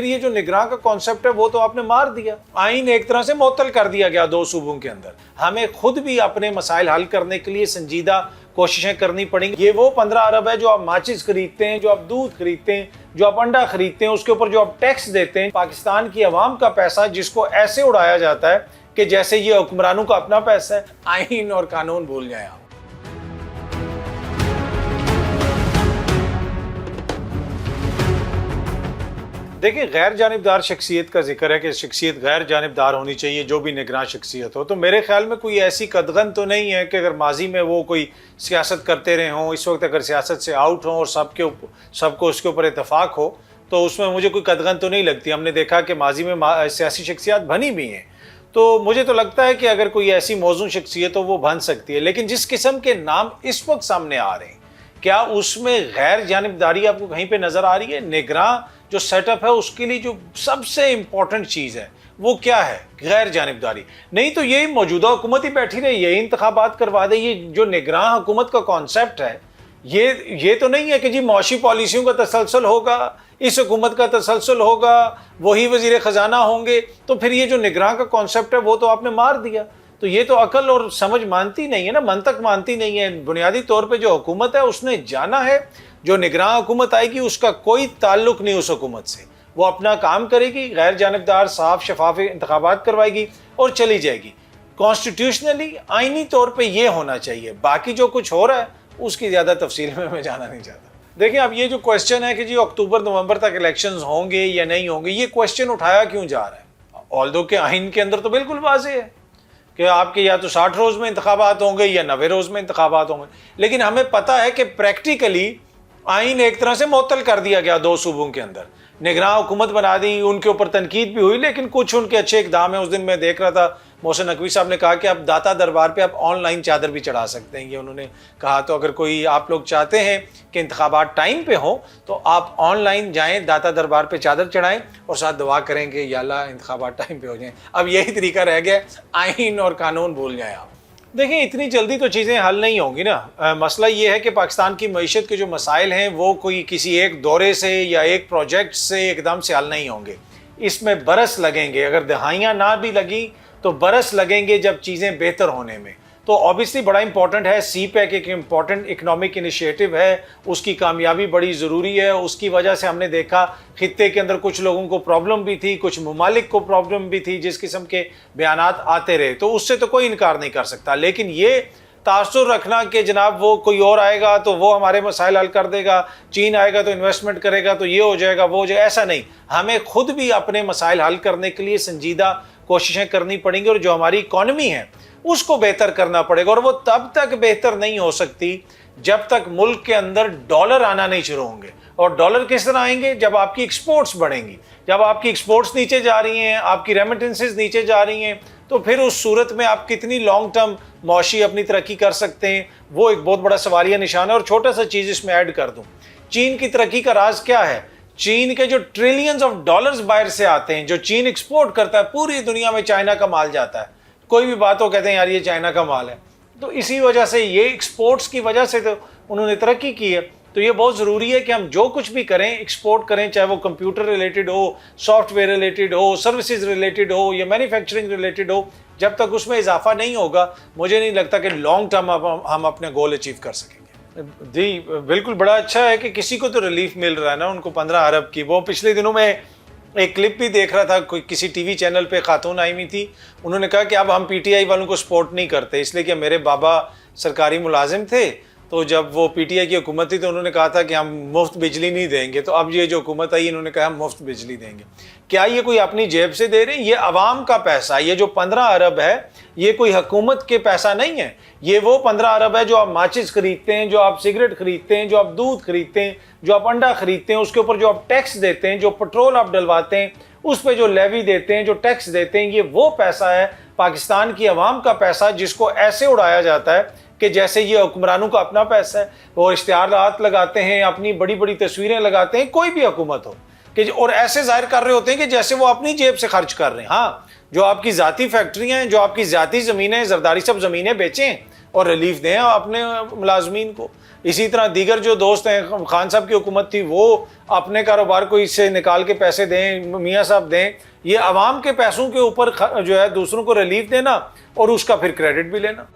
ये जो निगरां का कॉन्सेप्ट है वो तो आपने मार दिया। आइन एक तरह से मुअत्तल कर दिया गया 2 सूबों के अंदर। हमें खुद भी अपने मसाइल हल करने के लिए संजीदा कोशिशें करनी पड़ेंगी। ये वो 15 अरब है जो आप माचिस खरीदते हैं, जो आप दूध खरीदते हैं, जो आप अंडा खरीदते हैं, उसके ऊपर जो आप टैक्स देते हैं, पाकिस्तान की अवाम का पैसा जिसको ऐसे उड़ाया जाता है कि जैसे ये हुक्मरानों का अपना पैसा है। आइन और कानून भूल जाए आप। देखिए, गैर जानिबदार शख्सियत का जिक्र है कि शख्सियत गैर जानिबदार होनी चाहिए जो भी निगरान शख्सियत हो। तो मेरे ख्याल में कोई ऐसी कदगन तो नहीं है कि अगर माजी में वो कोई सियासत करते रहे हों, इस वक्त अगर सियासत से आउट हों और सबको उसके ऊपर इतफाक़ हो, तो उसमें मुझे कोई कदगन तो नहीं लगती। हमने देखा कि माजी में सियासी शख्सियात बनी भी हैं, तो मुझे तो लगता है कि अगर कोई ऐसी मौजूद शख्सियत हो वो बन सकती है। लेकिन जिस किस्म के नाम इस वक्त सामने आ रहे हैं, क्या उसमें गैर जानिबदारी आपको कहीं पे नज़र आ रही है? निगरान जो सेटअप है उसके लिए जो सबसे इंपॉर्टेंट चीज़ है वो क्या है? गैर जानिबदारी। नहीं तो यही मौजूदा हुकूमत ही बैठी रही, यही इंतखाबात करवा दे। ये जो निगरान हुकूमत का कॉन्सेप्ट है ये तो नहीं है कि जी मौशी पॉलिसियों का तसलसल होगा, इस हुकूमत का तसलसल होगा, वही वजीर ख़जाना होंगे। तो फिर ये जो निगरान का कॉन्सेप्ट है वो तो आपने मार दिया। तो ये तो अकल और समझ मानती नहीं है ना, मंतक मानती नहीं है। बुनियादी तौर पे जो हुकूमत है उसने जाना है, जो निगरान हुकूमत आएगी उसका कोई ताल्लुक नहीं उस हुकूमत से। वो अपना काम करेगी, गैर जानिबदार साफ शफाफ इंतखाबात करवाएगी और चली जाएगी। कॉन्स्टिट्यूशनली आइनी तौर पे ये होना चाहिए। बाकी जो कुछ हो रहा है उसकी ज़्यादा तफसील में मैं जाना नहीं चाहता। देखिए, अब ये जो क्वेश्चन है कि जी अक्टूबर नवंबर तक इलेक्शंस होंगे या नहीं होंगे, ये क्वेश्चन उठाया क्यों जा रहा है? ऑल्दो के आइन के अंदर तो बिल्कुल वाज़ेह है कि आपके या तो 60 रोज़ में इंतखाबात होंगे या 90 रोज़ में इंतखाबात होंगे। लेकिन हमें पता है कि प्रैक्टिकली आइन एक तरह से मुअत्तल कर दिया गया 2 सूबों के अंदर। निगरान हुकूमत बना दी, उनके ऊपर तनकीद भी हुई, लेकिन कुछ उनके अच्छे इक़दाम है। उस दिन मैं देख रहा था, मोहसिन नकवी साहब ने कहा कि आप दाता दरबार पे आप ऑनलाइन चादर भी चढ़ा सकते हैं, ये उन्होंने कहा। तो अगर कोई आप लोग चाहते हैं कि इंतखाबात टाइम पे हो तो आप ऑनलाइन जाएं, दाता दरबार पे चादर चढ़ाएं और साथ दुआ करेंगे या अल्लाह इंतखाबात टाइम पे हो जाएं। अब यही तरीका रह गया, आइन और कानून भूल जाएं आप। देखिए, इतनी जल्दी तो चीज़ें हल नहीं होंगी ना। मसला ये है कि पाकिस्तान की मईशत के जो मसाइल हैं वो कोई किसी एक दौरे से या एक प्रोजेक्ट से एकदम से हल नहीं होंगे। इसमें बरस लगेंगे, अगर दहाइयाँ ना भी लगी तो बरस लगेंगे जब चीज़ें बेहतर होने में। तो ऑब्वियसली बड़ा इंपॉर्टेंट है, CPEC एक इम्पॉर्टेंट इकनॉमिक इनिशिएटिव है, उसकी कामयाबी बड़ी ज़रूरी है। उसकी वजह से हमने देखा खित्ते के अंदर कुछ लोगों को प्रॉब्लम भी थी, कुछ ममालिक को प्रॉब्लम भी थी, जिस किस्म के बयानात आते रहे, तो उससे तो कोई इनकार नहीं कर सकता। लेकिन ये तासुर रखना कि जनाब वो कोई और आएगा तो वो हमारे मसाइल हल कर देगा, चीन आएगा तो इन्वेस्टमेंट करेगा तो ये हो जाएगा, वो हो जाएगा, ऐसा नहीं। हमें खुद भी अपने मसाइल हल करने के लिए संजीदा कोशिशें करनी पड़ेंगी और जो हमारी इकॉनमी है उसको बेहतर करना पड़ेगा। और वो तब तक बेहतर नहीं हो सकती जब तक मुल्क के अंदर डॉलर आना नहीं शुरू होंगे। और डॉलर किस तरह आएंगे? जब आपकी एक्सपोर्ट्स बढ़ेंगी। जब आपकी एक्सपोर्ट्स नीचे जा रही हैं, आपकी रेमिटेंसेस नीचे जा रही हैं, तो फिर उस सूरत में आप कितनी लॉन्ग टर्म मौशी अपनी तरक्की कर सकते हैं, वो एक बहुत बड़ा सवालिया निशान है। और छोटा सा चीज़ इसमें ऐड कर दूँ, चीन की तरक्की का राज क्या है? चीन के जो ट्रिलियंस ऑफ डॉलर्स बाहर से आते हैं, जो चीन एक्सपोर्ट करता है, पूरी दुनिया में चाइना का माल जाता है। कोई भी बात हो कहते हैं यार ये चाइना का माल है। तो इसी वजह से, ये एक्सपोर्ट्स की वजह से तो उन्होंने तरक्की की है। तो ये बहुत ज़रूरी है कि हम जो कुछ भी करें एक्सपोर्ट करें, चाहे वो कंप्यूटर रिलेटेड हो, सॉफ्टवेयर रिलेटेड हो, सर्विसेज रिलेटेड हो या मैन्युफैक्चरिंग रिलेटेड हो। जब तक उसमें इजाफा नहीं होगा, मुझे नहीं लगता कि लॉन्ग टर्म हम अपने गोल अचीव कर सकेंगे। जी बिल्कुल, बड़ा अच्छा है कि किसी को तो रिलीफ मिल रहा है ना, उनको 15 अरब की। वो पिछले दिनों में एक क्लिप भी देख रहा था, कोई किसी टीवी चैनल पे खातून आई हुई थी, उन्होंने कहा कि अब हम PTI वालों को सपोर्ट नहीं करते, इसलिए कि मेरे बाबा सरकारी मुलाजिम थे, तो जब वो PTI की हुकूमत थी तो उन्होंने कहा था कि हम मुफ्त बिजली नहीं देंगे। तो अब ये जो हुकूमत आई, इन्होंने कहा हम मुफ्त बिजली देंगे। क्या ये कोई अपनी जेब से दे रहे हैं? ये अवाम का पैसा, ये जो 15 अरब है, ये कोई हुकूमत के पैसा नहीं है। ये वो 15 अरब है जो आप माचिस खरीदते हैं, जो आप सिगरेट खरीदते हैं, जो आप दूध खरीदते हैं, जो आप अंडा खरीदते हैं, उसके ऊपर जो आप टैक्स देते हैं, जो पेट्रोल आप डलवाते हैं, उस पर जो लेवी देते हैं, जो टैक्स देते हैं, ये वो पैसा है, पाकिस्तान की अवाम का पैसा, जिसको ऐसे उड़ाया जाता है कि जैसे ये हुक्मरानों का अपना पैसा है। वो इश्तिहारात लगाते हैं, अपनी बड़ी बड़ी तस्वीरें लगाते हैं, कोई भी हुकूमत हो, कि और ऐसे जाहिर कर रहे होते हैं कि जैसे वो अपनी जेब से खर्च कर रहे हैं। हाँ, जो आपकी ज़ाती फैक्ट्रियाँ हैं, जो आपकी ज़ाती ज़मीनें, जरदारी सब ज़मीनें बेचें, और रिलीफ दें अपने मुलाजमीन को। इसी तरह दीगर जो दोस्त हैं, खान साहब की हुकूमत थी, वो अपने कारोबार को इससे निकाल के पैसे दें, मियाँ साहब दें। ये आवाम के पैसों के ऊपर जो है दूसरों को रिलीफ देना और उसका फिर क्रेडिट भी लेना।